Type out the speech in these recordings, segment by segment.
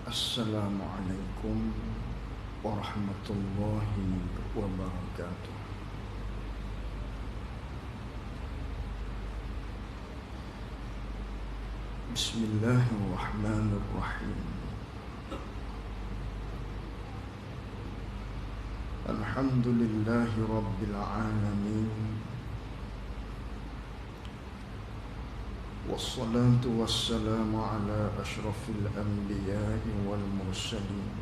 Assalamualaikum warahmatullahi wabarakatuh. Bismillahirrahmanirrahim. Alhamdulillahi rabbil alamin. Wassalatu wassalamu ala ashrafil anbiya'i wal mursalin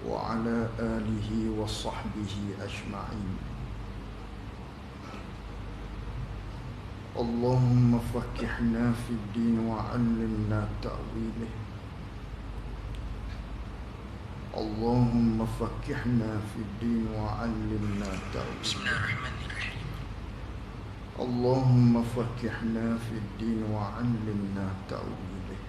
wa ala alihi wa sahbihi ajma'in. Allahumma faqihna fid din wa 'allimna ta'wilih. Allahumma faqihna fid din wa 'allimna ta'wilih. Bismillahirrahmanirrahim. Allahumma faqihna fid din wa 'allimna ta'wilih.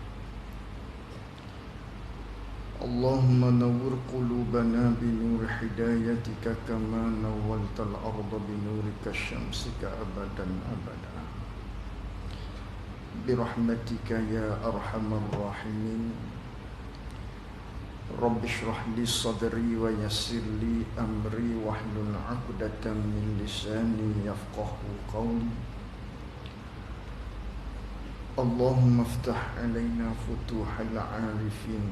Allahumma nawwir qulubana bi nur hidayatika kama nawwaltal arda bi nurika syamsika abadan abada. Bi rahmatika ya arhamar rahimin. Rabbi shrah li sadri wa yassir li amri wahlul 'uqdatam min lisani yafqahu qawli. Allahumma iftah 'alaina futuhal 'arifin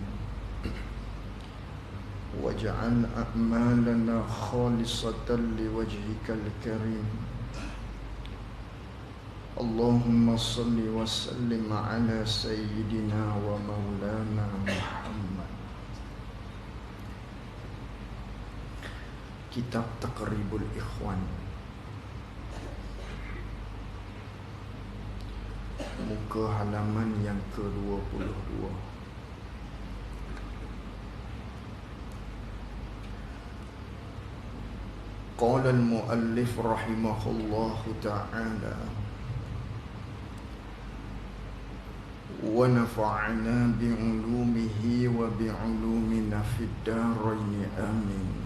waj'al a'malana khalisatan liwajhikal karim. Allahumma salli wa sallim ala sayyidina wa maulana Muhammad. Kitab Taqribul Ikhwan, muka halaman yang ke-22. Qala al-muallif rahimahullahu ta'ala wa nafa'ana bi'ulumihi wa bi'ulumina fid darain amin.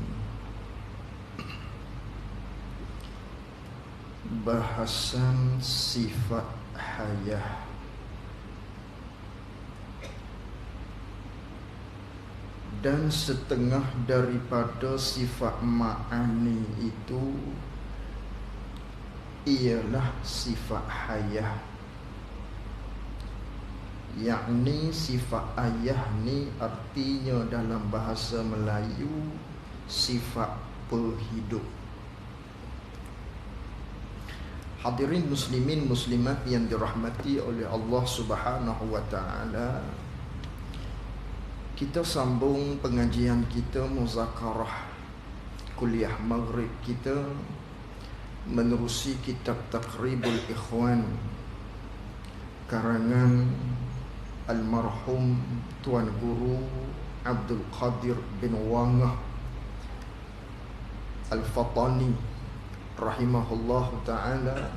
Bahasan sifat hayah. Dan setengah daripada sifat ma'ani itu ialah sifat hayah, yakni sifat ayah ni artinya dalam bahasa Melayu sifat penghidup. Hadirin muslimin muslimat yang dirahmati oleh Allah Subhanahu wa taala, kita sambung pengajian kita muzakarah kuliah maghrib kita menerusi kitab Taqribul Ikhwan karangan almarhum Tuan Guru Abdul Qadir bin Wangah Al-Fatani rahimahullahu ta'ala,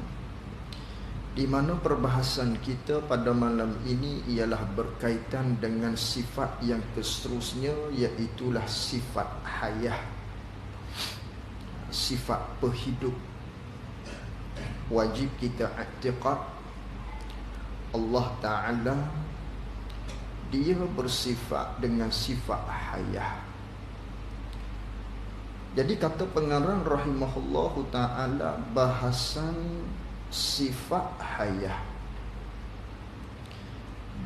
di mana perbahasan kita pada malam ini ialah berkaitan dengan sifat yang seterusnya, iaitulah sifat hayah, sifat penghidup. Wajib kita i'tiqad Allah Ta'ala dia bersifat dengan sifat hayah. Jadi kata pengarang rahimahullahu ta'ala, bahasan sifat hayah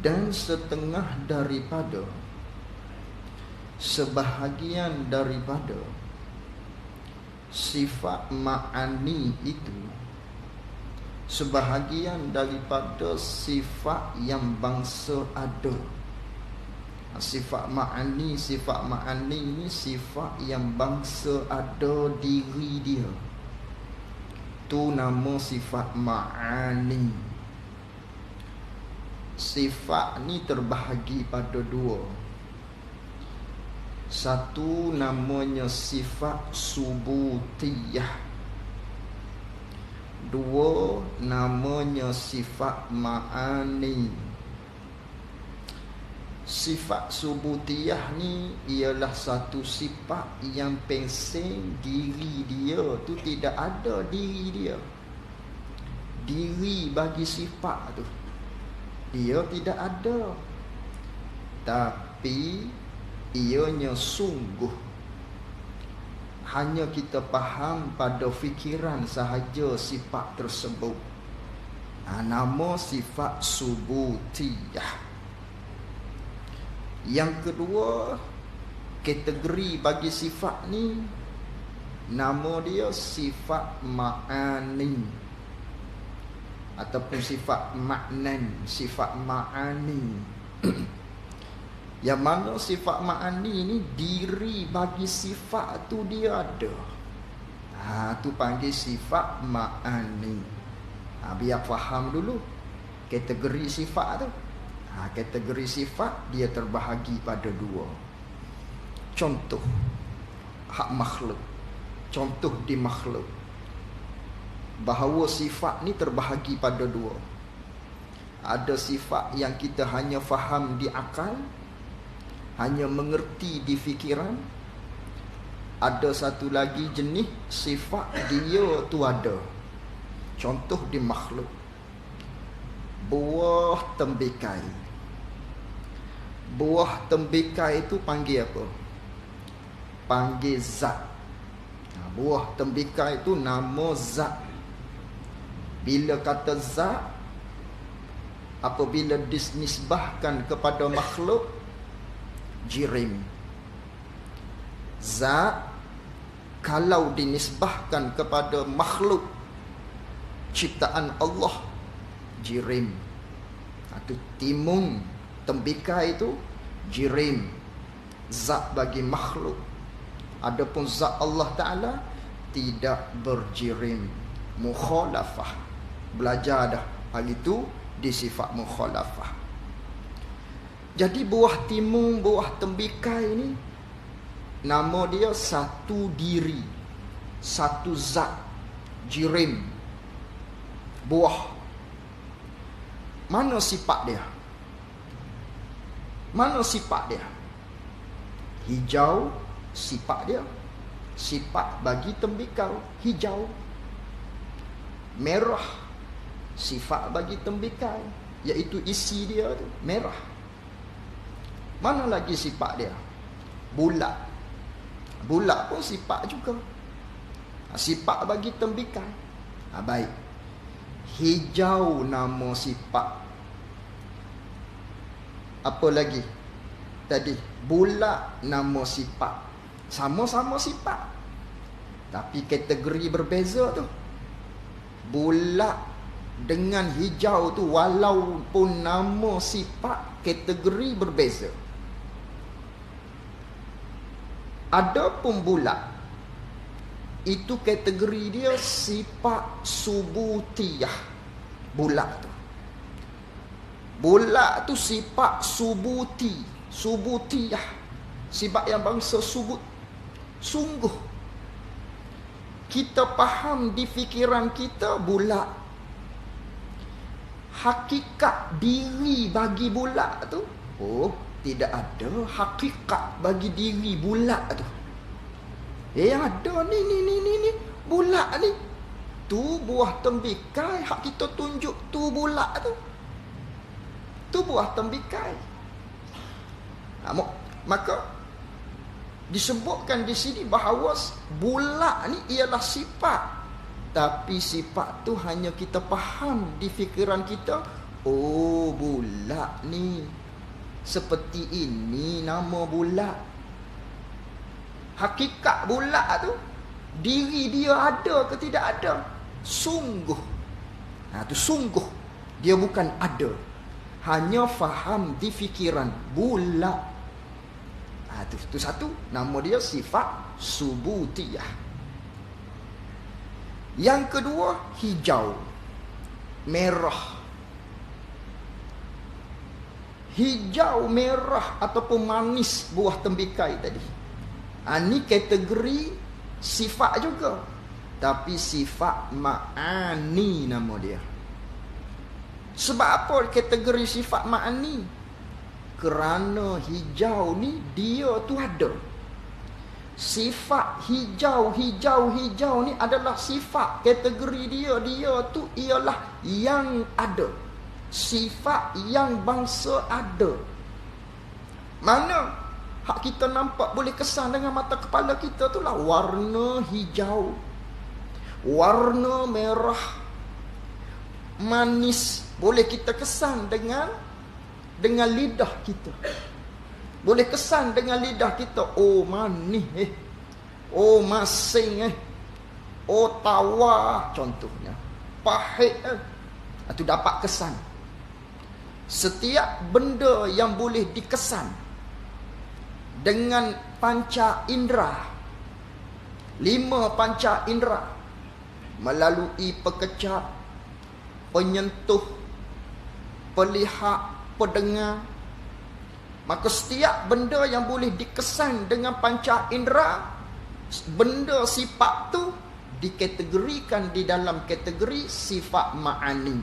dan setengah daripada sebahagian daripada sifat ma'ani itu, sebahagian daripada sifat yang bangsa ada. Sifat ma'ani ni sifat yang bangsa ada diri dia, tu nama sifat ma'ani. Sifat ni terbahagi pada dua. Satu namanya sifat subutiyah, dua namanya sifat ma'ani. Sifat subutiyah ni ialah satu sifat yang pensing diri dia tu tidak ada diri dia. Diri bagi sifat tu. Dia tidak ada, tapi ianya sungguh. Hanya kita faham pada fikiran sahaja sifat tersebut. Nama sifat subutiyah. Yang kedua, kategori bagi sifat ni, nama dia sifat ma'ani ataupun sifat maknan, sifat ma'ani. Yang mana sifat ma'ani ni diri bagi sifat tu dia ada. Tu panggil sifat ma'ani. Biar faham dulu kategori sifat tu. Kategori sifat dia terbahagi pada dua. Contoh hak makhluk. Contoh di makhluk, bahawa sifat ni terbahagi pada dua. Ada sifat yang kita hanya faham di akal, hanya mengerti di fikiran. Ada satu lagi jenis sifat dia tu ada. Contoh di makhluk, buah tembikai. Buah tembikai itu panggil apa? Panggil zat. Buah tembikai itu nama zat. Bila kata zat, apabila dinisbahkan kepada makhluk, jirim. Zat kalau dinisbahkan kepada makhluk ciptaan Allah, jirim. Itu timun tembikai itu jirim, zat bagi makhluk. Adapun zat Allah Ta'ala tidak berjirim, mukhalafah. Belajar dah hal itu di sifat mukhalafah. Jadi buah timun, buah tembikai ni, nama dia satu diri, satu zat, jirim, buah. Mana sifat dia? Mana sifat dia? Hijau, sifat dia. Sifat bagi tembikau, hijau. Merah, sifat bagi tembikai, iaitu isi dia tu, merah. Mana lagi sifat dia? Bulat. Bulat pun sifat juga. Sifat bagi tembikai. Baik. Hijau nama sifat. Apa lagi? Tadi bulat nama sifat. Sama-sama sifat, tapi kategori berbeza tu. Bulat dengan hijau tu walaupun nama sifat, kategori berbeza. Adapun bulat, itu kategori dia sifat subutiyah. Bulat tu, bulat tu sifat subuti, subutiyah, sifat yang bangsa subut. Sungguh kita faham di fikiran kita bulat. Hakikat diri bagi bulat tu, tidak ada hakikat bagi diri bulat tu. Ada ni bulat ni. Tu buah tembikai, hak kita tunjuk tu bulat tu. Tu buah tembikai. Maka disebutkan di sini bahawa bulat ni ialah sifat, tapi sifat tu hanya kita faham di fikiran kita. Bulat ni seperti ini nama bulat. Hakikat bulat tu, diri dia ada ke tidak ada? Sungguh. Tu sungguh. Dia bukan ada. Hanya faham di fikiran bulat. Itu satu, nama dia sifat subutiyah. Yang kedua, hijau, merah. Hijau, merah ataupun manis buah tembikai tadi. Ini kategori sifat juga, tapi sifat ma'ani nama dia. Sebab apa kategori sifat ma'ani? Kerana hijau ni dia tu ada. Sifat hijau ni adalah sifat, kategori dia tu ialah yang ada. sifat yang bangsa ada. Mana hak kita nampak boleh kesan dengan mata kepala kita tu lah warna hijau, warna merah, manis. Boleh kita kesan dengan lidah kita. Boleh kesan dengan lidah kita. Oh manis oh masing oh tawar contohnya. Pahit itu dapat kesan. Setiap benda yang boleh dikesan dengan panca indera, 5 panca indera, melalui pekecap, penyentuh, pelihat, pendengar, maka setiap benda yang boleh dikesan dengan panca indera, benda sifat tu dikategorikan di dalam kategori sifat ma'ani.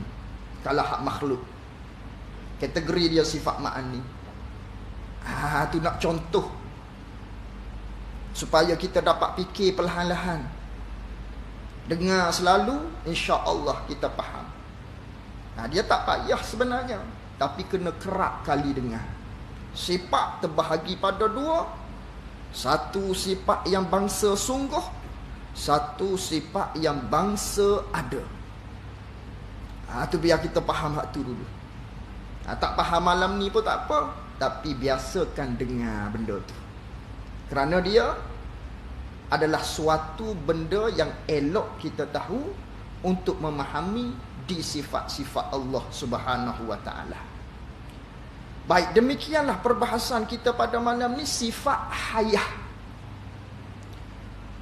Kalau hak makhluk, kategori dia sifat ma'ani. Tu nak contoh supaya kita dapat fikir perlahan-lahan. Dengar selalu, insya-Allah kita faham. Dia tak payah sebenarnya, tapi kena kerap kali dengar. Sifat terbahagi pada 2. Satu sifat yang bangsa sungguh, satu sifat yang bangsa ada. Tu biar kita faham hak tu dulu. Tak faham malam ni pun tak apa, tapi biasakan dengar benda tu. Kerana dia adalah suatu benda yang elok kita tahu untuk memahami di sifat-sifat Allah Subhanahu wa taala. Baik, demikianlah perbahasan kita pada malam ni, sifat hayah.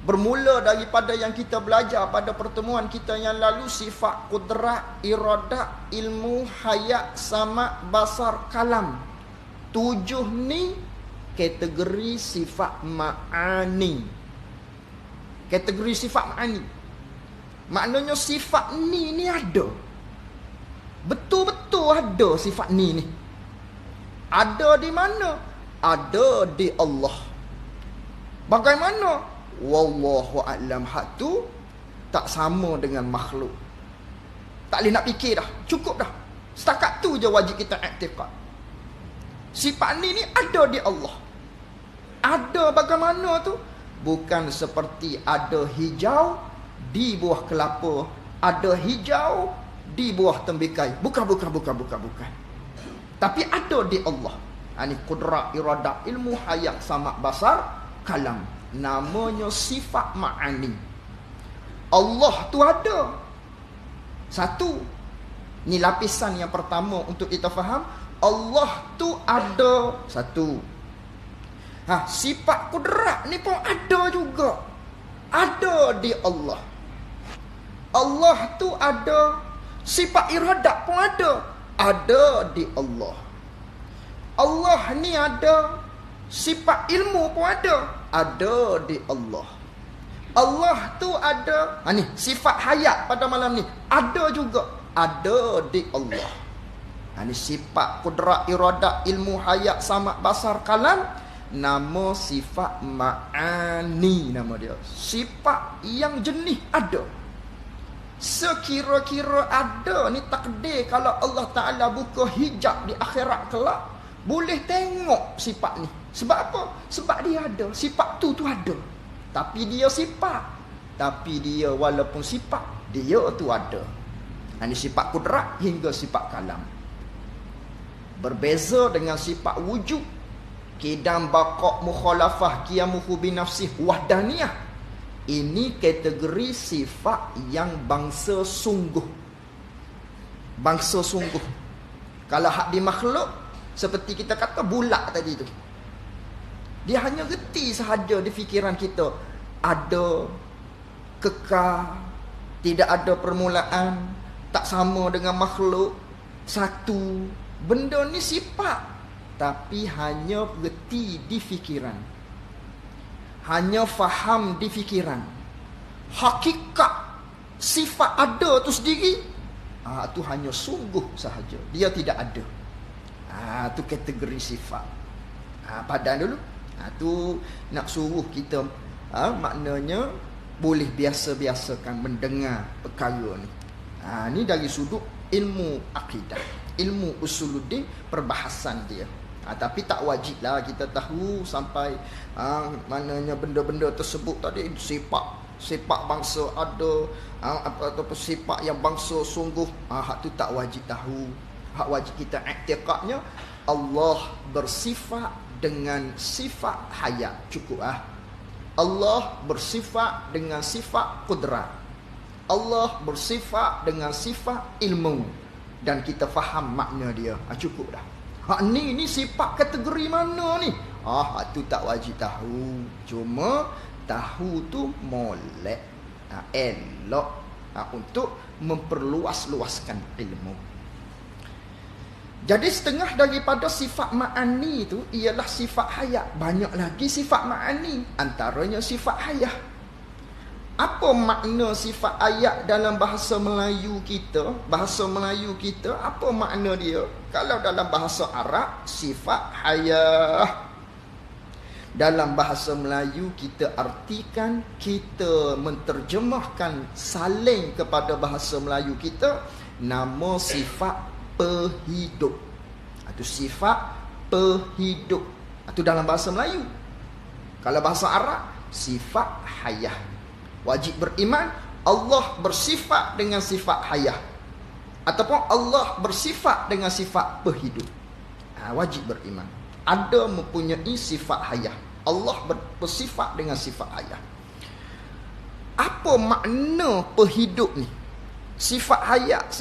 Bermula daripada yang kita belajar pada pertemuan kita yang lalu, sifat kudrat, iradat, ilmu, hayat, sama, basar, kalam. 7 ni kategori sifat ma'ani. Kategori sifat ma'ani. Maknanya sifat ni ada. Betul-betul ada sifat ni. Ada di mana? Ada di Allah. Bagaimana? Wallahu a'lam. Hak tu tak sama dengan makhluk. Tak boleh nak fikir dah. Cukup dah. Setakat tu je wajib kita i'tiqad. Sifat ni ada di Allah. Ada bagaimana tu? Bukan seperti ada hijau di buah kelapa, ada hijau di buah tembikai. Bukan. Tapi ada di Allah. Ini kudrat, iradat, ilmu, hayat, sama, basar, kalam. Namanya sifat ma'ani. Allah tu ada. Satu. Ni lapisan yang pertama untuk kita faham. Allah tu ada. Satu. Sifat kudrat ni pun ada juga. Ada di Allah. Allah tu ada. Sifat iradat pun ada. Ada di Allah. Allah ni ada. Sifat ilmu pun ada. Ada di Allah. Allah tu ada. Ni sifat hayat pada malam ni. Ada juga. Ada di Allah. Ini sifat kudrat, iradat, ilmu, hayat, sama, basar, kalam. Nama sifat ma'ani, nama dia. Sifat yang jenis ada. Sekira-kira ada ni takdir kalau Allah Ta'ala buka hijab di akhirat kelak, boleh tengok sifat ni. Sebab apa? Sebab dia ada. Sifat tu ada. Tapi dia sifat. Tapi dia walaupun sifat, dia tu ada. Ini sifat kudrat hingga sifat kalam. Berbeza dengan sifat wujud, kidam, baqa', mukhalafah, qiyamuhu binafsih, wahdaniyah. Ini kategori sifat yang bangsa sungguh. Bangsa sungguh. Kalau hak di makhluk, seperti kita kata bulat tadi tu, dia hanya reti sahaja di fikiran kita. Ada, kekal, tidak ada permulaan, tak sama dengan makhluk. Satu. Benda ni sifat, tapi hanya reti di fikiran, hanya faham di fikiran. Hakikat sifat ada tu sendiri, tu hanya sungguh sahaja, dia tidak ada. Tu kategori sifat. Padan dulu. Tu nak suruh kita, maknanya boleh biasa-biasakan mendengar perkara ni. Ni dari sudut ilmu akidah. ilmu usuluddin perbahasan dia. Tapi tak wajib lah kita tahu sampai mananya benda-benda tersebut tadi. Sifat bangsa ada, ataupun sifat yang bangsa sungguh, hak tu tak wajib tahu. Hak wajib kita i'tiqadnya Allah bersifat dengan sifat hayat, cukup Allah bersifat dengan sifat qudrat, Allah bersifat dengan sifat ilmu, dan kita faham makna dia, cukup dah. Hak ni sifat kategori mana ni? Hak tu tak wajib tahu. Cuma tahu tu molek, elok, untuk memperluas-luaskan ilmu. Jadi setengah daripada sifat ma'ani itu ialah sifat hayat. Banyak lagi sifat ma'ani, antaranya sifat hayat. Apa makna sifat ayat dalam bahasa Melayu kita? Bahasa Melayu kita, apa makna dia? Kalau dalam bahasa Arab, sifat hayat. Dalam bahasa Melayu kita artikan, kita menterjemahkan saling kepada bahasa Melayu kita, nama sifat pehidup. Itu sifat pehidup. Itu dalam bahasa Melayu. Kalau bahasa Arab, sifat hayah. Wajib beriman Allah bersifat dengan sifat hayah, ataupun Allah bersifat dengan sifat pehidup. Wajib beriman ada mempunyai sifat hayah. Allah bersifat dengan sifat hayah. Apa makna pehidup ni? Sifat hayat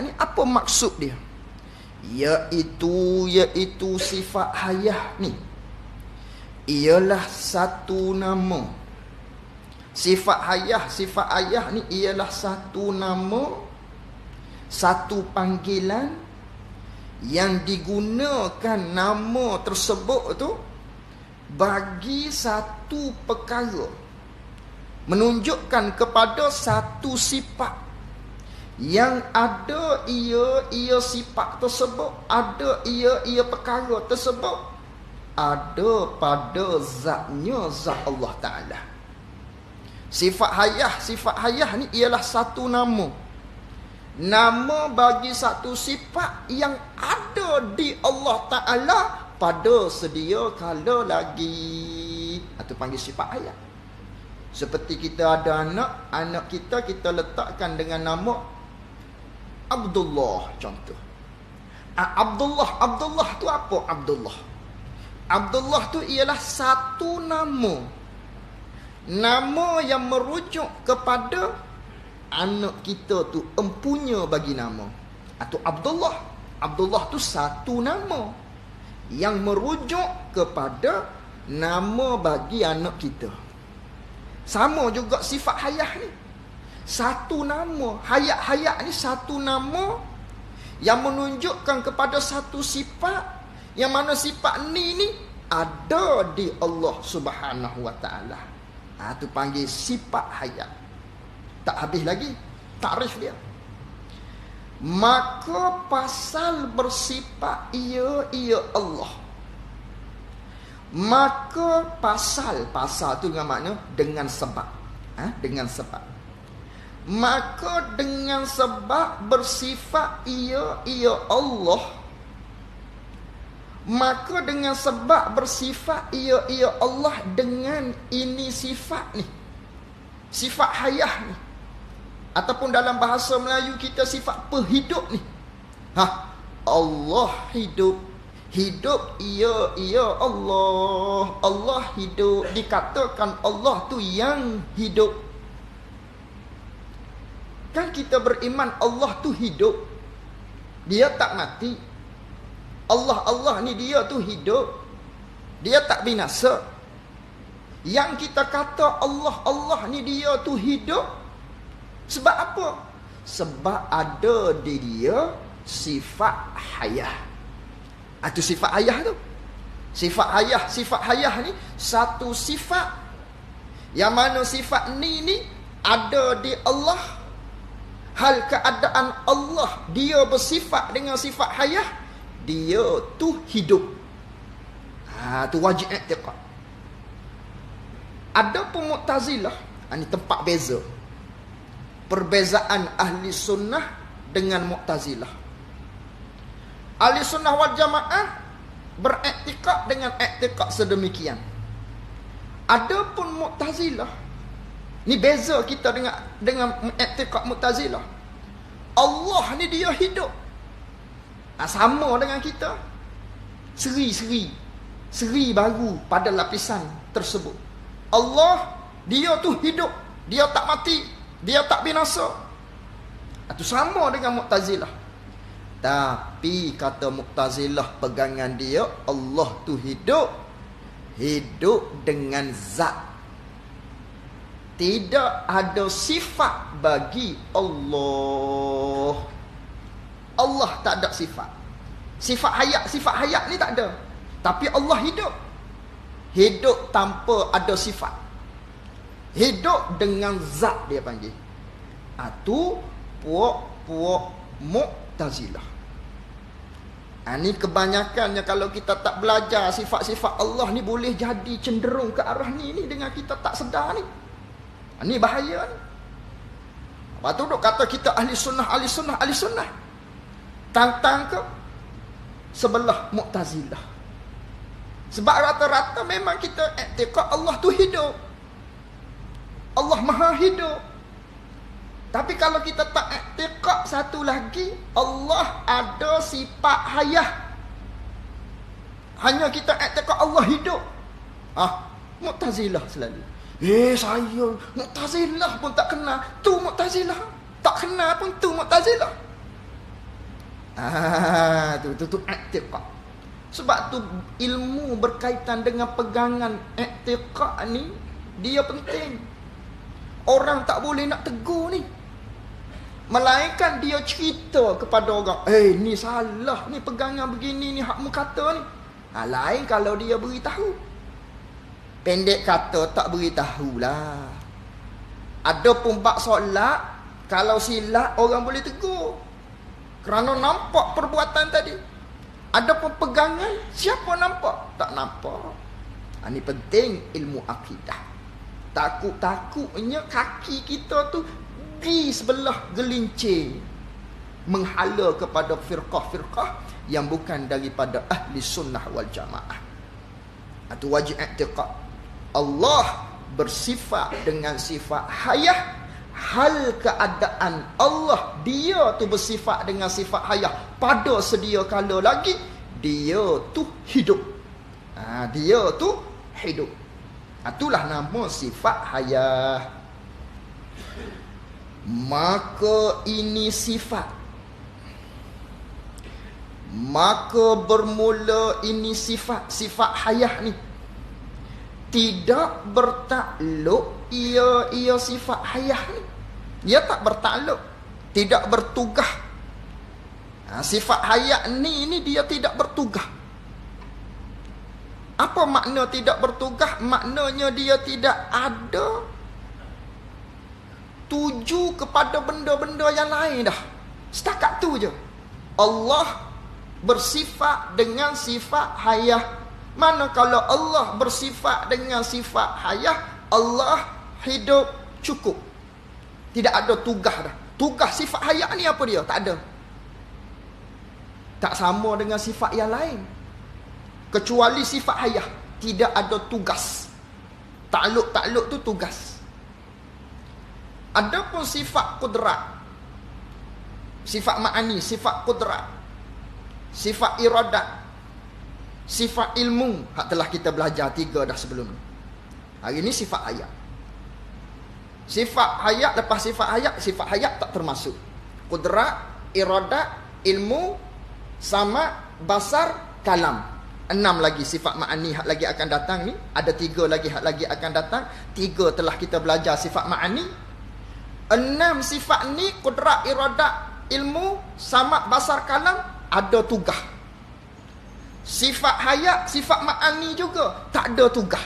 ni apa maksud dia? Iaitu sifat hayat ni ialah satu nama. Sifat hayah ni ialah satu nama, satu panggilan yang digunakan nama tersebut tu bagi satu perkara, menunjukkan kepada satu sifat yang ada ia sifat tersebut, ada ia perkara tersebut ada pada zatnya, zat Allah Ta'ala. Sifat hayah ni ialah satu nama bagi satu sifat yang ada di Allah Ta'ala pada sedia kala lagi. Itu panggil sifat hayah. Seperti kita ada anak kita letakkan dengan nama Abdullah, contoh. Abdullah tu apa? Abdullah tu ialah satu nama yang merujuk kepada anak kita tu, empunya bagi nama. Atau Abdullah tu satu nama yang merujuk kepada nama bagi anak kita. Sama juga sifat hayah ni, satu nama. Hayat ni satu nama yang menunjukkan kepada satu sifat, yang mana sifat ni ada di Allah Subhanahu Wa Ta'ala. Itu panggil sifat hayat. Tak habis lagi takrif dia. Maka pasal bersifat ia Allah. Maka pasal tu dengan makna dengan sebab. Dengan sebab. Maka dengan sebab bersifat ia Allah, maka dengan sebab bersifat ia Allah dengan ini sifat ni, sifat hayah ni, ataupun dalam bahasa Melayu kita sifat pehidup ni. Allah hidup ia Allah hidup. Dikatakan Allah tu yang hidup. Kan kita beriman Allah tu hidup, dia tak mati. Allah ni dia tu hidup, dia tak binasa. Yang kita kata Allah ni dia tu hidup, sebab apa? Sebab ada di dia sifat hayah. Itu sifat hayah tu. Sifat hayah ni satu sifat yang mana sifat ni ada di Allah. Hal keadaan Allah, dia bersifat dengan sifat hayah, dia tu hidup. Tu wajib i'tiqad. Ada pun Mu'tazilah, ini tempat beza. Perbezaan ahli sunnah dengan Mu'tazilah. Ahli sunnah wal jamaah berektikad dengan iktikad sedemikian. Adapun Mu'tazilah, ni beza kita dengan iktikad Mu'tazilah. Allah ni dia hidup. Sama dengan kita. Seri baru pada lapisan tersebut. Allah dia tu hidup, dia tak mati, dia tak binasa. Itu sama dengan Mu'tazilah. Tapi kata Mu'tazilah, pegangan dia, Allah tu hidup dengan zat. Tidak ada sifat bagi Allah. Allah tak ada sifat. Sifat hayat ni tak ada. Tapi Allah hidup. Hidup tanpa ada sifat. Hidup dengan zat dia panggil. Itu puak-puak Mu'tazilah. Ni kebanyakannya kalau kita tak belajar sifat-sifat Allah ni, boleh jadi cenderung ke arah ni dengan kita tak sedar ni. Ni bahaya ni. Lepas tu duk kata kita ahli sunnah. Tantang ke sebelah Mu'tazilah. Sebab rata-rata memang kita iktikad Allah tu hidup. Allah maha hidup. Tapi kalau kita tak iktikad satu lagi, Allah ada sifat hayah. Hanya kita iktikad Allah hidup. Mu'tazilah selalu. Saya Mu'tazilah pun tak kenal. Tu Mu'tazilah. Tak kenal pun tu Mu'tazilah. Tu iktikad. Sebab tu ilmu berkaitan dengan pegangan iktikad ni, dia penting. Orang tak boleh nak tegur ni. Melainkan dia cerita kepada orang, ni salah, ni pegangan begini, ni hakmu kata ni. Lain kalau dia beritahu. Pendek kata tak beritahulah. Ada pun bab solat, kalau silap orang boleh tegur, kerana nampak perbuatan tadi. Ada pun pegangan, siapa nampak? Tak nampak. Ini penting ilmu akidah. Takut-takutnya kaki kita tu di sebelah gelincir, menghala kepada firqah-firqah yang bukan daripada ahli sunnah wal jamaah. Itu wajib i'tiqad. Allah bersifat dengan sifat hayah. Hal keadaan Allah, dia tu bersifat dengan sifat hayah. Pada sedia kala lagi, dia tu hidup. Dia tu hidup. Itulah nama sifat hayah. Maka ini sifat. Maka bermula ini sifat hayah ni tidak bertakluk ia sifat hayah ni. Dia tak bertakluk, tidak bertugah. Sifat hayat ni dia tidak bertugah. Apa makna tidak bertugah? Maknanya dia tidak ada tuju kepada benda-benda yang lain dah. Setakat tu je. Allah bersifat dengan sifat hayah. Mana kalau Allah bersifat dengan sifat hayah, Allah hidup cukup. Tidak ada tugas dah. Tugas sifat hayat ni apa dia? Tak ada. Tak sama dengan sifat yang lain. Kecuali sifat hayah, tidak ada tugas. Takluk tu tugas. Adapun sifat kudrat, sifat ma'ani, sifat kudrat, sifat iradat, sifat ilmu, hak telah kita belajar 3 dah sebelum ni. Hari ni sifat hayat. Sifat hayat, lepas sifat hayat tak termasuk. Kudrat, iradat, ilmu, sama, basar, kalam. 6 lagi sifat ma'ani hak lagi akan datang ni. Ada 3 lagi hak lagi akan datang. 3 telah kita belajar sifat ma'ani. 6 sifat ni, kudrat, iradat, ilmu, sama, basar, kalam, ada tugas. Sifat hayat, sifat ma'ani juga tak ada tugas.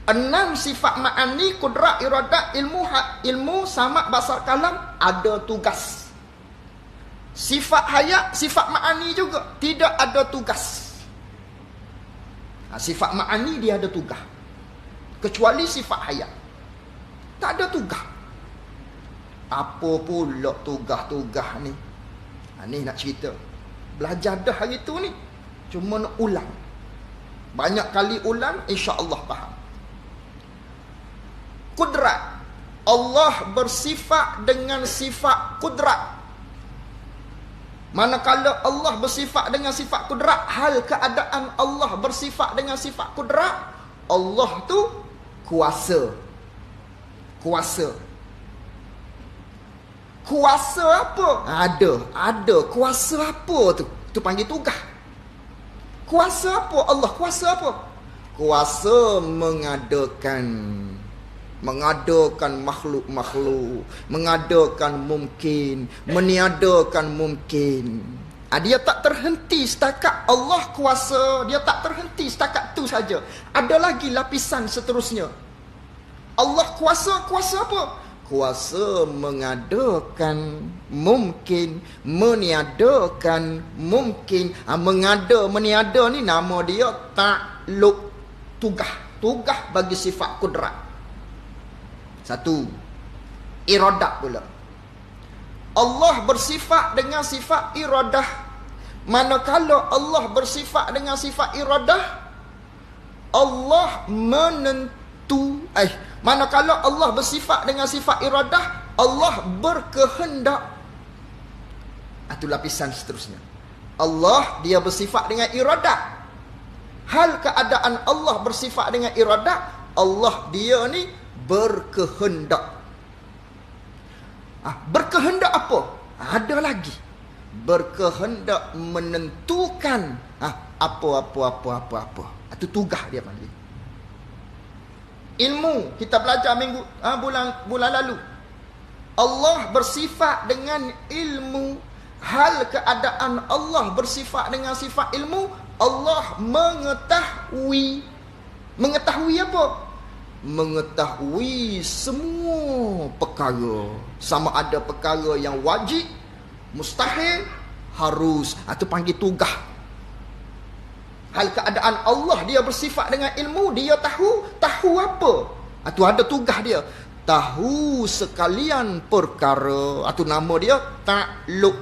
6 sifat ma'ani, kudrat, iradat, ilmu, sama, basar, kalam, ada tugas. Sifat hayat, sifat ma'ani juga tidak ada tugas. Sifat ma'ani dia ada tugas. Kecuali sifat hayat, tak ada tugas. Apa pula tugas-tugas ni? Ni nak cerita. Belajar dah hari tu ni. Cuma nak ulang. Banyak kali ulang, insya-Allah faham. Kudrat. Allah bersifat dengan sifat kudrat. Manakala Allah bersifat dengan sifat kudrat, hal keadaan Allah bersifat dengan sifat kudrat, Allah tu kuasa. Kuasa. Kuasa apa? Ada. Kuasa apa tu? Tu panggil tugas. Kuasa apa? Allah kuasa apa? Kuasa mengadakan makhluk-makhluk, mengadakan mungkin, meniadakan mungkin. Dia tak terhenti setakat Allah kuasa, dia tak terhenti setakat tu saja. Ada lagi lapisan seterusnya. Allah kuasa apa? Kuasa mengadakan mungkin, meniadakan mungkin. Mengada, meniada ni nama dia takluk, tugas bagi sifat kudrat. Satu, iradah pula. Allah bersifat dengan sifat iradah. Manakala Allah bersifat dengan sifat iradah, Allah manakala Allah bersifat dengan sifat iradah, Allah berkehendak. Itu lapisan seterusnya. Allah dia bersifat dengan iradah. Hal keadaan Allah bersifat dengan iradah, Allah dia ni berkehendak. Berkehendak apa? Ada lagi. Berkehendak menentukan apa. Itu tugas dia panggil. Ilmu kita belajar bulan lalu. Allah bersifat dengan ilmu. Hal keadaan Allah bersifat dengan sifat ilmu. Allah mengetahui. Mengetahui apa? Mengetahui semua perkara. Sama ada perkara yang wajib, mustahil, harus. Itu panggil tugas. Hal keadaan Allah dia bersifat dengan ilmu. Dia tahu apa? Itu ada tugas dia. Tahu sekalian perkara. Itu nama dia takluk.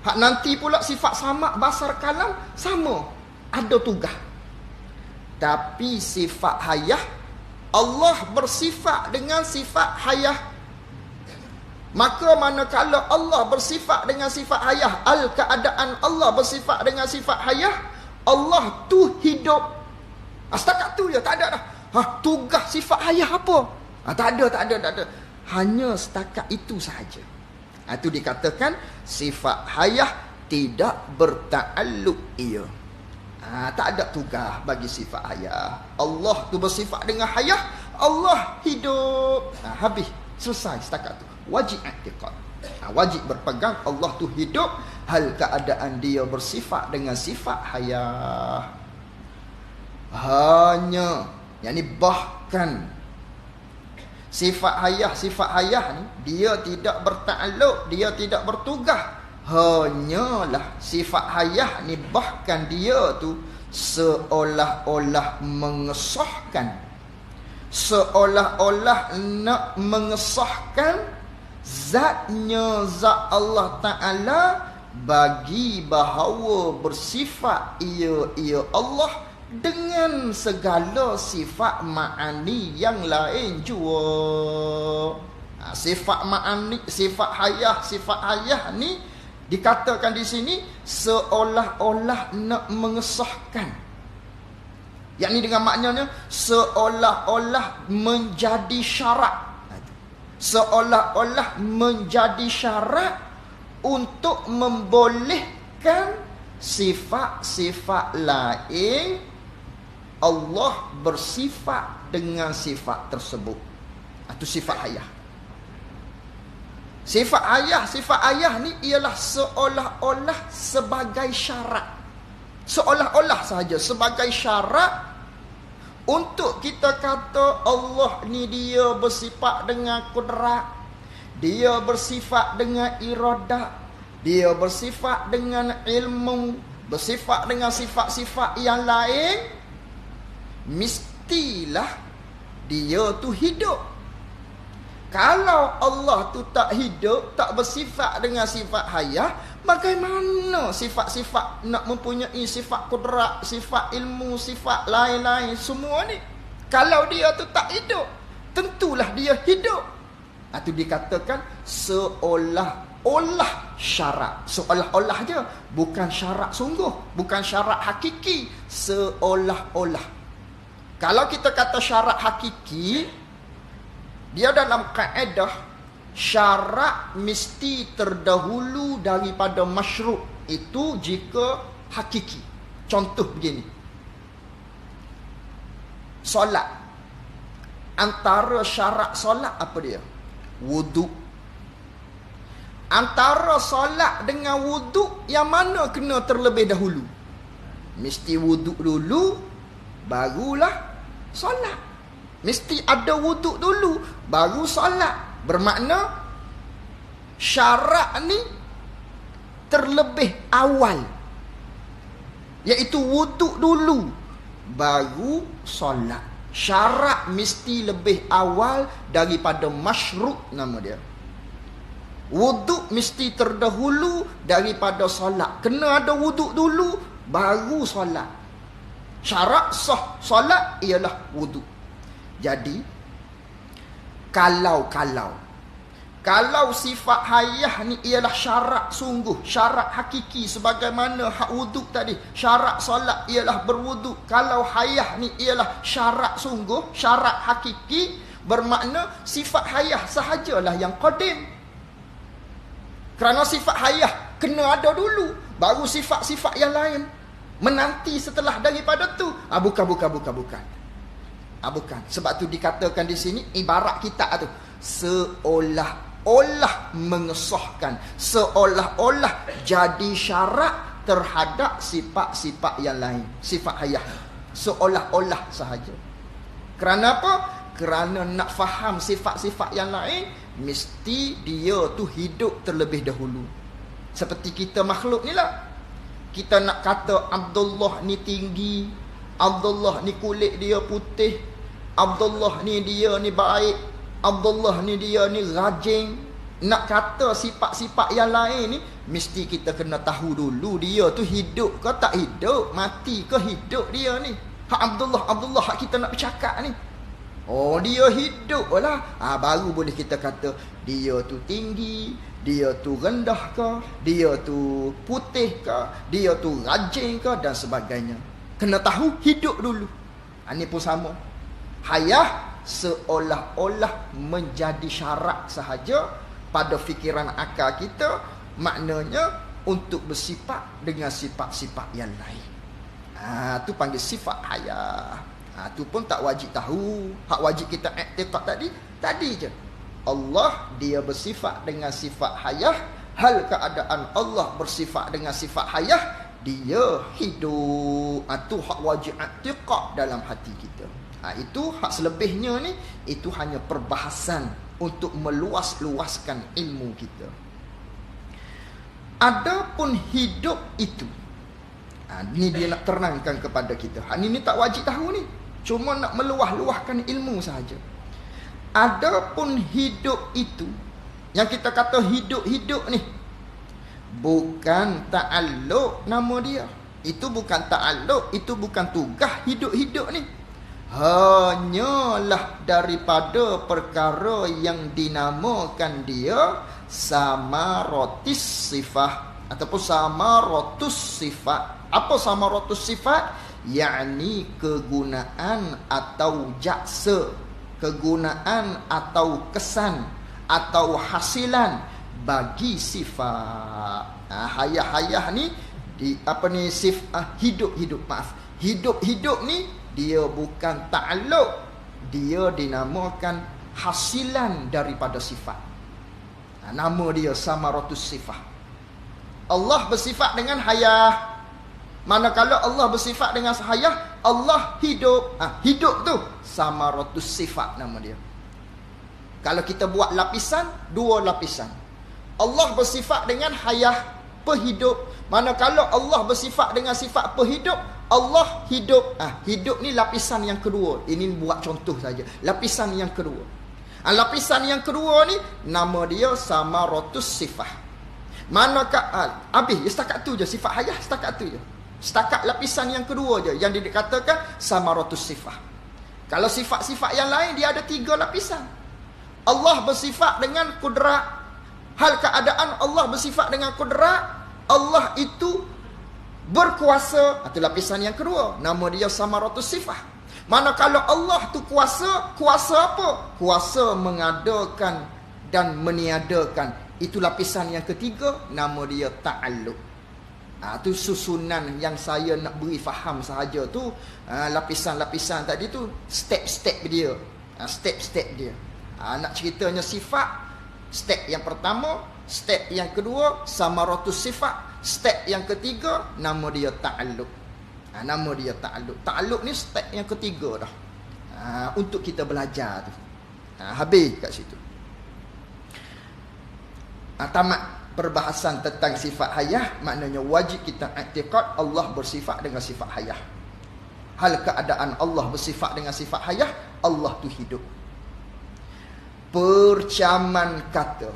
Hak nanti pula sifat samak basar kalam sama. Ada tugas. Tapi sifat hayah, Allah bersifat dengan sifat hayah. Maka manakala Allah bersifat dengan sifat hayah, keadaan Allah bersifat dengan sifat hayah, Allah tu hidup. Setakat tu je, tak ada dah. Tugas sifat hayah apa? Tak ada. Hanya setakat itu sahaja. Itu dikatakan sifat hayah tidak bertaalluk ia. Tak ada tugas bagi sifat hayah. Allah tu bersifat dengan hayah, Allah hidup. Habis, selesai setakat tu. Wajib i'tiqad. Wajib berpegang Allah tu hidup. Hal keadaan dia bersifat dengan sifat hayah. Hanya, yakni bahkan sifat hayah ni dia tidak bertakluk, dia tidak bertugas. Hanyalah sifat hayah ni bahkan dia tu seolah-olah mengesahkan, seolah-olah nak mengesahkan zatnya zat Allah Ta'ala bagi bahawa bersifat ia Allah dengan segala sifat ma'ani yang lain jua. Sifat ma'ani, sifat hayah ni dikatakan di sini seolah-olah nak mengesahkan. Yakni dengan maknanya seolah-olah menjadi syarat. Seolah-olah menjadi syarat untuk membolehkan sifat-sifat lain Allah bersifat dengan sifat tersebut. Itu sifat hayah. Sifat ayah ni ialah seolah-olah sebagai syarat. Seolah-olah sahaja sebagai syarat untuk kita kata Allah ni dia bersifat dengan kudrat, dia bersifat dengan iradah, dia bersifat dengan ilmu, bersifat dengan sifat-sifat yang lain. Mestilah dia tu hidup. Kalau Allah tu tak hidup, tak bersifat dengan sifat hayah, bagaimana sifat-sifat nak mempunyai sifat kudrat, sifat ilmu, sifat lain-lain semua ni? Kalau dia tu tak hidup, tentulah dia hidup. Itu dikatakan seolah-olah syarat. Seolah-olah je, bukan syarat sungguh, bukan syarat hakiki, seolah-olah. Kalau kita kata syarat hakiki, dia dalam kaedah syarat mesti terdahulu daripada masyru'. Itu jika hakiki. Contoh begini. Solat. Antara syarat solat apa dia? Wuduk. Antara solat dengan wuduk, yang mana kena terlebih dahulu? Mesti wuduk dulu, barulah solat. Mesti ada wuduk dulu, baru solat. Bermakna syarat ni terlebih awal, iaitu wuduk dulu, baru solat. Syarat mesti lebih awal daripada masyru', nama dia. Wuduk mesti terdahulu daripada solat. Kena ada wuduk dulu, baru solat. Syarat sah solat ialah wuduk. Jadi, kalau sifat hayah ni ialah syarat sungguh, syarat hakiki, sebagaimana hak wuduk tadi, syarat solat ialah berwuduk. Kalau hayah ni ialah syarat sungguh, syarat hakiki, bermakna sifat hayah sahajalah yang qadim. Kerana sifat hayah kena ada dulu, baru sifat-sifat yang lain menanti setelah daripada tu. Bukan. Bukan. Sebab tu dikatakan di sini ibarat kita tu seolah-olah mengesahkan, seolah-olah jadi syarat terhadap sifat-sifat yang lain, sifat hayah. Seolah-olah sahaja. Kerana apa? Kerana nak faham sifat-sifat yang lain, mesti dia tu hidup terlebih dahulu. Seperti kita makhluk ni lah. Kita nak kata Abdullah ni tinggi, Abdullah ni kulit dia putih, Abdullah ni dia ni baik, Abdullah ni dia ni rajin. Nak kata sifat-sifat yang lain ni, mesti kita kena tahu dulu dia tu hidup ke tak hidup, mati ke hidup dia ni. Hak Abdullah hak kita nak bercakap ni, oh dia hidup lah. Baru boleh kita kata dia tu tinggi, dia tu rendah ke, dia tu putih ke, dia tu rajin ke, dan sebagainya. Kena tahu hidup dulu. Ini pun sama. Hayah seolah-olah menjadi syarat sahaja pada fikiran akal kita, maknanya untuk bersifat dengan sifat-sifat yang lain. Tu panggil sifat hayah. Tu pun tak wajib tahu. Hak wajib kita i'tiqad tadi je. Allah dia bersifat dengan sifat hayah. Hal keadaan Allah bersifat dengan sifat hayah, dia hidup. Itu hak wajib i'tiqad dalam hati kita. Itu hak selebihnya ni, itu hanya perbahasan untuk meluas-luaskan ilmu kita. Adapun hidup itu, ni dia nak terangkan kepada kita. Ni tak wajib tahu ni, cuma nak meluah-luahkan ilmu sahaja. Adapun hidup itu, yang kita kata hidup-hidup ni, bukan ta'alluq nama dia. Itu bukan ta'alluq, itu bukan tugas hidup-hidup ni. Hanyalah daripada perkara yang dinamakan dia samaratis sifat ataupun samaratus sifat. Apa samaratus sifat? Yakni kegunaan atau jaksa, kegunaan atau kesan atau hasilan bagi sifat. Hayah-hayah ni hidup-hidup ni dia bukan ta'alluq, dia dinamakan hasilan daripada sifat. Nama dia samaratus sifat. Allah bersifat dengan hayah. Manakala Allah bersifat dengan hayah, Allah hidup. Hidup tu samaratus sifat nama dia. Kalau kita buat lapisan, 2 lapisan. Allah bersifat dengan hayah, pehidup. Manakala Allah bersifat dengan sifat pehidup, Allah hidup. Hidup ni lapisan yang kedua. Ini buat contoh saja. Lapisan yang kedua. Lapisan yang kedua ni nama dia samaratus sifah. Manakah habis setakat tu je sifat hayah, setakat tu je. Setakat lapisan yang kedua je yang dikatakan samaratus sifah. Kalau sifat-sifat yang lain dia ada 3 lapisan. Allah bersifat dengan kudrat. Hal keadaan Allah bersifat dengan kudrat. Allah itu berkuasa. Itu lapisan yang kedua. Nama dia samaratus sifah. Mana kalau Allah tu kuasa, kuasa apa? Kuasa mengadakan dan meniadakan. Itu lapisan yang ketiga, nama dia ta'alluq. Itu susunan yang saya nak beri faham sahaja tu. Lapisan-lapisan tadi tu, step-step dia. Step-step dia. Nak ceritanya sifat, step yang pertama, step yang kedua, samaratus sifat, step yang ketiga, nama dia ta'alluq. Nama dia ta'alluq. Ta'alluq ni step yang ketiga dah. Untuk kita belajar tu. Habis kat situ. Tamat perbahasan tentang sifat hayah. Maknanya wajib kita i'tiqad Allah bersifat dengan sifat hayah. Hal keadaan Allah bersifat dengan sifat hayah, Allah tu hidup. Percaman kata,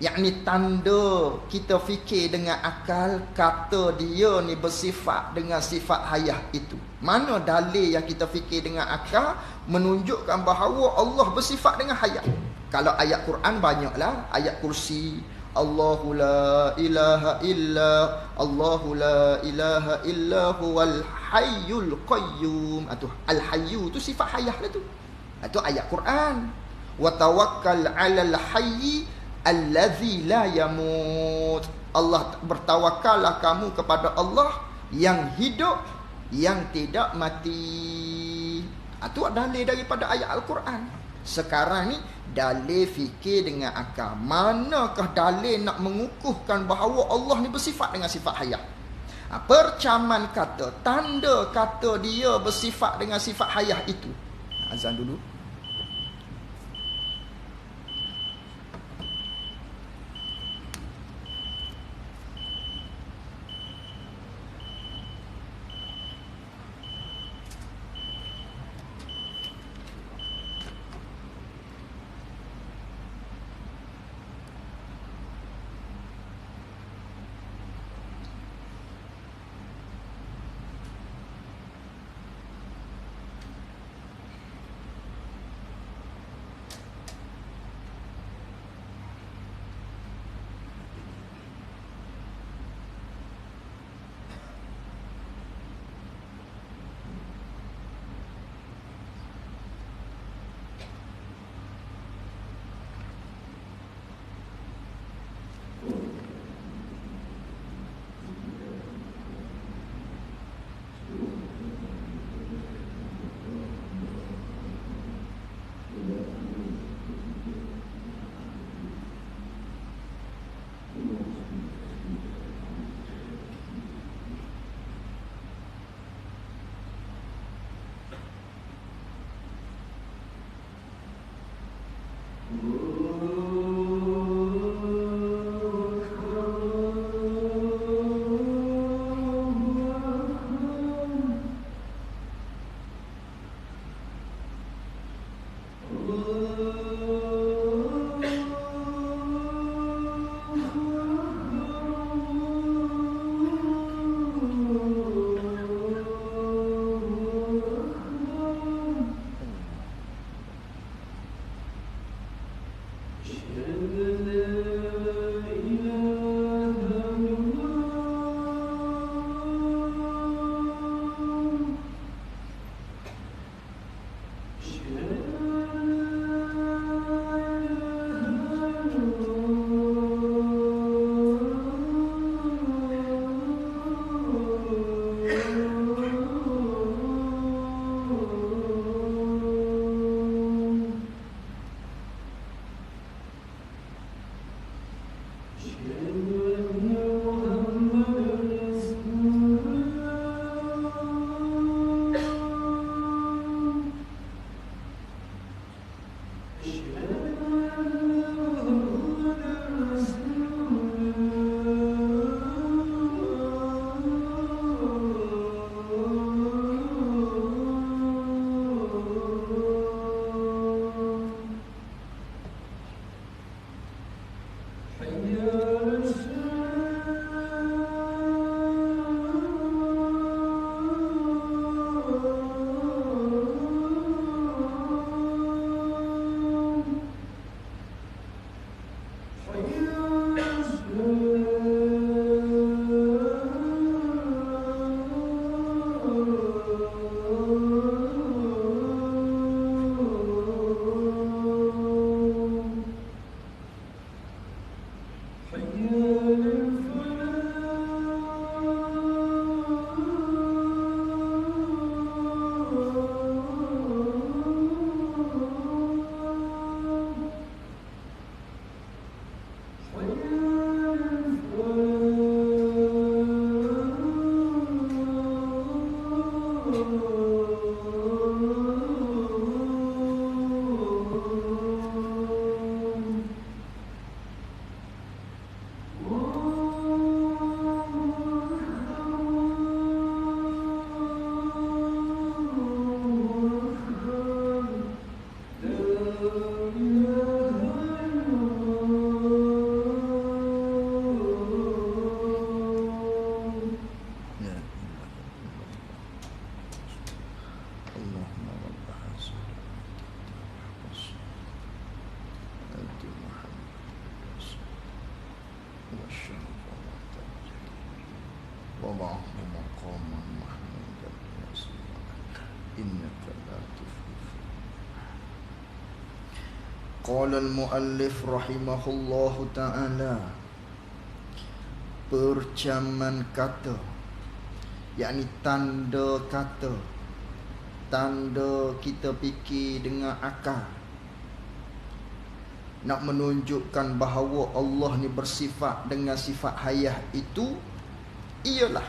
yakni tanda kita fikir dengan akal, kata dia ni bersifat dengan sifat hayah itu. Mana dalil yang kita fikir dengan akal menunjukkan bahawa Allah bersifat dengan hayah? Kalau ayat Quran banyaklah, ayat kursi, Allahu la ilaha illa, Allahu la ilaha illa huwal hayyul qayyum. Itu al-hayyu tu sifat hayah lah tu. Itu ayat Quran. Wa tawakkal 'alal hayyi allazi la yamut. Allah bertawakallah kamu kepada Allah yang hidup, yang tidak mati. Itu dalil daripada ayat Al-Quran. Sekarang ni dalil fikir dengan akal. Manakah dalil nak mengukuhkan bahawa Allah ni bersifat dengan sifat hayah? Percaman kata, tanda kata dia bersifat dengan sifat hayah itu. Azan dulu. Wallahu maqaman mahmudan wa subhanaka innaka la tukhlifu. Qala al-muallif rahimahullahu ta'ala, percaman kata, yakni tanda kata, tanda kita fikir dengan akal, nak menunjukkan bahawa Allah ni bersifat dengan sifat hayah itu ialah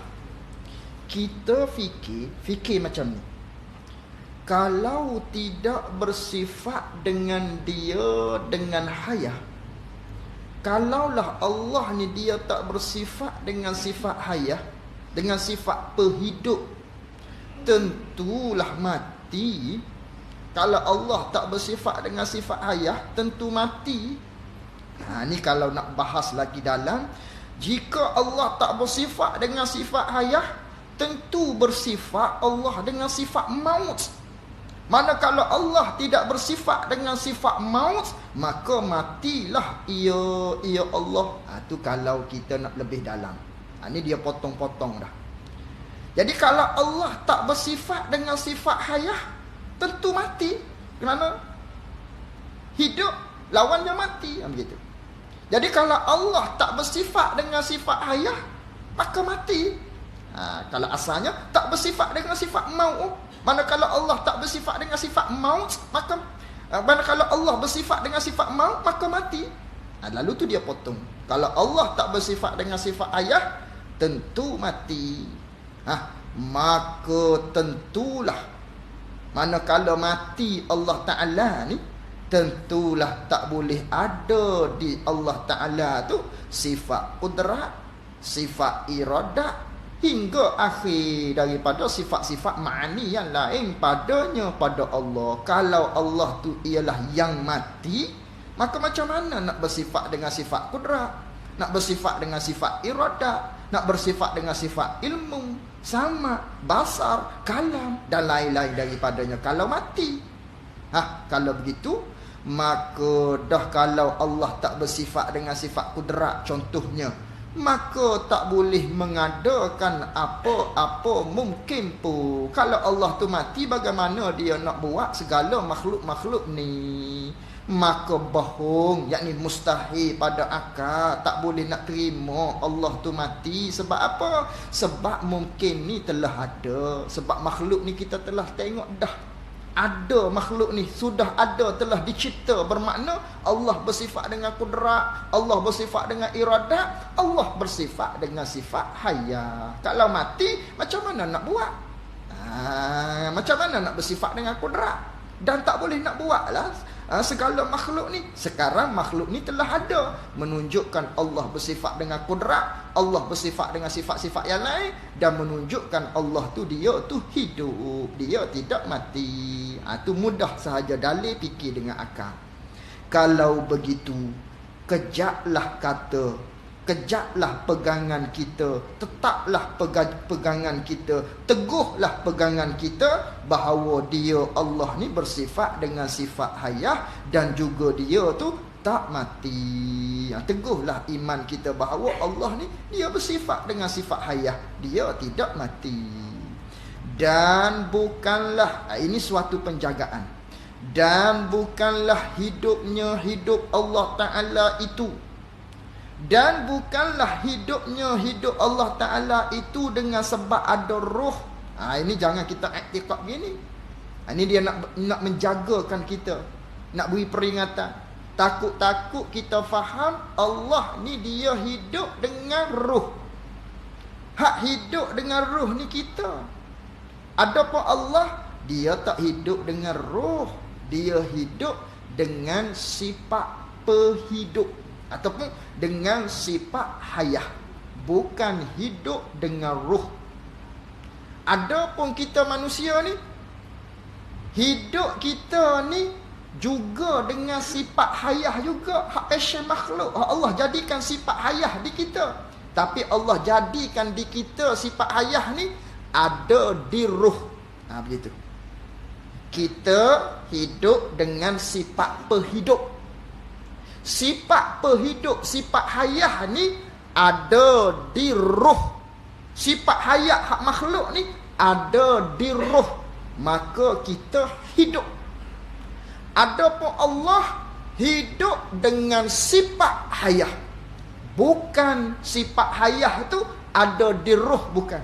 kita fikir macam ni. Kalau tidak bersifat dengan dia dengan hayah, kalaulah Allah ni dia tak bersifat dengan sifat hayah, dengan sifat perhidup, tentulah mati. Kalau Allah tak bersifat dengan sifat hayah, tentu mati. Ni kalau nak bahas lagi dalam, jika Allah tak bersifat dengan sifat hayah, tentu bersifat Allah dengan sifat maut. Manakala Allah tidak bersifat dengan sifat maut, maka matilah ia Allah. Tu kalau kita nak lebih dalam. Ni dia potong-potong dah. Jadi kalau Allah tak bersifat dengan sifat hayah, tentu mati. Kerana hidup lawannya mati, begitu. Jadi kalau Allah tak bersifat dengan sifat hayah, maka mati. Kalau asalnya tak bersifat dengan sifat maut, manakala Allah tak bersifat dengan sifat maut, maka manakala Allah bersifat dengan sifat maut, maka mati. Lalu tu dia potong. Kalau Allah tak bersifat dengan sifat hayah, tentu mati. Maka tentulah manakala mati Allah Ta'ala ni, tentulah tak boleh ada di Allah Ta'ala tu sifat qudrat, sifat iradat, hingga akhir daripada sifat-sifat ma'ani yang lain padanya pada Allah. Kalau Allah tu ialah yang mati, maka macam mana nak bersifat dengan sifat qudrat, nak bersifat dengan sifat iradat, nak bersifat dengan sifat ilmu, sama, basar, kalam dan lain-lain daripadanya kalau mati. Kalau begitu, maka dah kalau Allah tak bersifat dengan sifat kudrat contohnya, maka tak boleh mengadakan apa-apa mungkin pun. Kalau Allah tu mati, bagaimana dia nak buat segala makhluk-makhluk ni? Maka bohong, yakni mustahil pada akal. Tak boleh nak terima Allah tu mati. Sebab apa? Sebab mungkin ni telah ada. Sebab makhluk ni kita telah tengok dah ada, makhluk ni sudah ada, telah dicipta. Bermakna Allah bersifat dengan kudrat, Allah bersifat dengan iradat, Allah bersifat dengan sifat hayah. Kalau mati, macam mana nak buat? Macam mana nak bersifat dengan kudrat? Dan tak boleh nak buat lah segala makhluk ni. Sekarang makhluk ni telah ada, menunjukkan Allah bersifat dengan kudrat, Allah bersifat dengan sifat-sifat yang lain, dan menunjukkan Allah tu dia tu hidup, dia tidak mati. Tu mudah sahaja dalil fikir dengan akal. Kalau begitu, kejaklah kata, kejaklah pegangan kita, tetaplah pegangan kita, teguhlah pegangan kita bahawa dia Allah ni bersifat dengan sifat hayah dan juga dia tu tak mati. Teguhlah iman kita bahawa Allah ni dia bersifat dengan sifat hayah, dia tidak mati. Dan bukanlah, ini suatu penjagaan, dan bukanlah hidupnya hidup Allah Ta'ala itu, dan bukanlah hidupnya hidup Allah Ta'ala itu dengan sebab ada roh. Ini jangan kita iktikad begini. Ini dia nak menjagakan kita, nak beri peringatan. Takut-takut kita faham Allah ni dia hidup dengan roh. Hak hidup dengan roh ni kita. Adapun Allah, dia tak hidup dengan roh, dia hidup dengan sifat perhidup ataupun dengan sifat hayah, bukan hidup dengan roh. Adapun kita manusia ni, hidup kita ni juga dengan sifat hayah juga. Hak action makhluk, Allah jadikan sifat hayah di kita. Tapi Allah jadikan di kita sifat hayah ni ada di roh. Begitu. Kita hidup dengan sifat perhidup. Sifat perhidup, sifat hayah ni ada di roh. Sifat hayat hak makhluk ni ada di roh, maka kita hidup. Adapun Allah hidup dengan sifat hayat. Bukan sifat hayat tu ada di roh, bukan.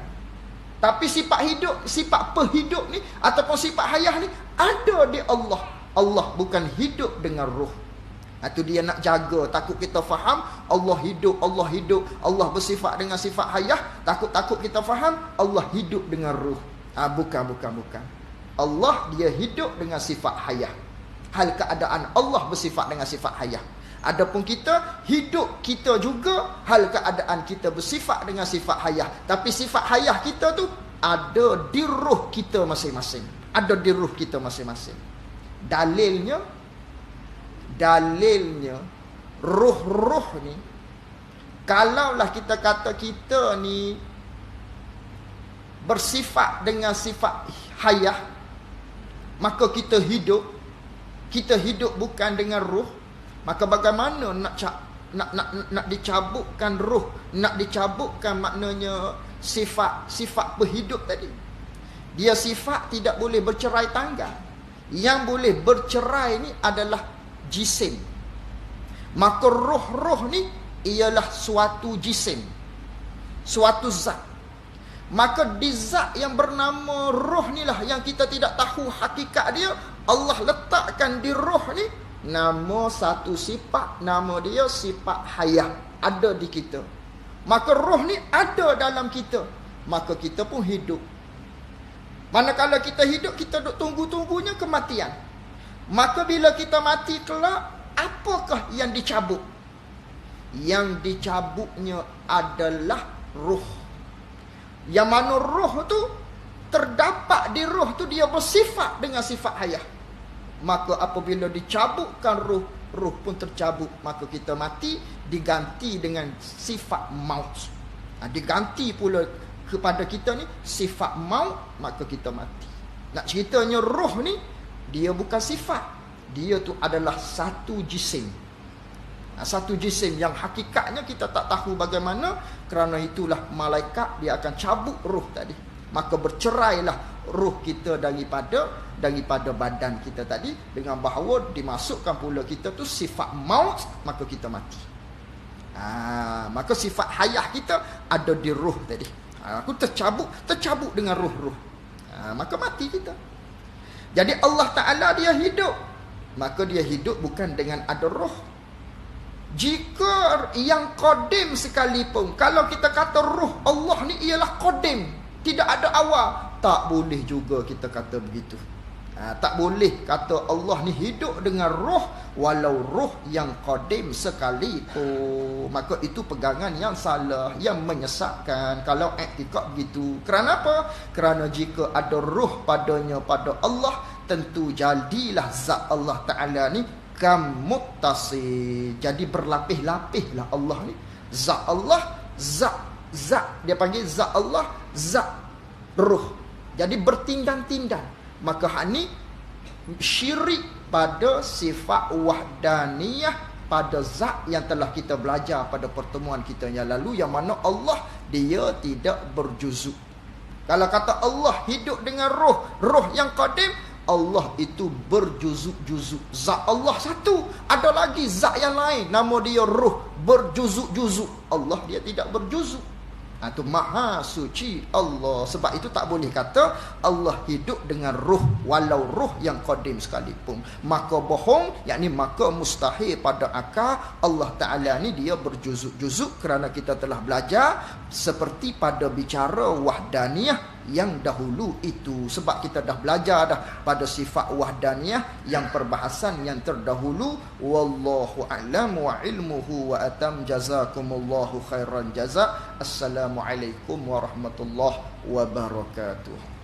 Tapi sifat hidup, sifat perhidup ni ataupun sifat hayat ni ada di Allah. Allah bukan hidup dengan roh. Itu dia nak jaga. Takut kita faham Allah hidup, Allah bersifat dengan sifat hayat. Takut kita faham Allah hidup dengan roh. Bukan. Allah dia hidup dengan sifat hayat. Hal keadaan Allah bersifat dengan sifat hayat. Adapun kita hidup, kita juga hal keadaan kita bersifat dengan sifat hayat. Tapi sifat hayat kita tu ada di roh kita masing-masing. Ada di roh kita masing-masing. Dalilnya roh ni, kalaulah kita kata kita ni bersifat dengan sifat hayat, maka kita hidup bukan dengan roh. Maka bagaimana nak dicabutkan roh, nak dicabutkan maknanya sifat perhidup tadi. Dia sifat tidak boleh bercerai tanggal. Yang boleh bercerai ni adalah jisim. Maka roh ni ialah suatu jisim, suatu zat. Maka di zat yang bernama roh ni lah yang kita tidak tahu hakikat dia, Allah letakkan di roh ni nama satu sifat, nama dia sifat hayat, ada di kita. Maka roh ni ada dalam kita, maka kita pun hidup. Manakala kita hidup, kita duk tunggu-tunggunya kematian. Maka bila kita mati kelak, apakah yang dicabut? Yang dicabutnya adalah roh. Yang mana roh tu terdapat di roh tu dia bersifat dengan sifat hayat. Maka apabila dicabutkan roh pun tercabut, maka kita mati, diganti dengan sifat maut. Diganti pula kepada kita ni sifat maut, maka kita mati. Nak ceritanya roh ni dia bukan sifat, dia tu adalah satu jisim. Satu jisim yang hakikatnya kita tak tahu bagaimana. Kerana itulah malaikat dia akan cabut roh tadi. Maka bercerailah roh kita daripada badan kita tadi, dengan bahawa dimasukkan pula kita tu sifat maut, maka kita mati. Maka sifat hayat kita ada di roh tadi. Aku tercabut dengan roh. Maka mati kita. Jadi Allah Ta'ala dia hidup, maka dia hidup bukan dengan ada roh. Jika yang qadim sekalipun, kalau kita kata roh Allah ni ialah qadim, tidak ada awal, tak boleh juga kita kata begitu. Tak boleh kata Allah ni hidup dengan roh, walau roh yang qadim sekalipun. Maka itu pegangan yang salah, yang menyesatkan kalau i'tikad begitu. Kerana apa? Kerana jika ada roh padanya, pada Allah, tentu jadilah zat Allah Ta'ala ni kamuttasi. Jadi berlapis-lapis lah Allah ni. Zat Allah, zat dia panggil zat Allah, zat roh. Jadi bertindang-tindang. Maka hak ni syirik pada sifat wahdaniyah, pada zat yang telah kita belajar pada pertemuan kita yang lalu, yang mana Allah dia tidak berjuzuk. Kalau kata Allah hidup dengan roh yang qadim, Allah itu berjuzuk-juzuk. Zat Allah satu, ada lagi zat yang lain, nama dia roh, berjuzuk-juzuk. Allah dia tidak berjuzuk. Itu maha suci Allah. Sebab itu tak boleh kata Allah hidup dengan roh, walau roh yang qadim sekalipun. Maka bohong, yakni maka mustahil pada akal Allah Ta'ala ni dia berjuzuk-juzuk. Kerana kita telah belajar seperti pada bicara wahdaniyah yang dahulu itu. Sebab kita dah belajar dah pada sifat wahdaniyah yang perbahasan yang terdahulu. Wallahu a'lam wa ilmuhu wa atam. Jazakumullahu khairan jazak. Assalamualaikum warahmatullahi wabarakatuh.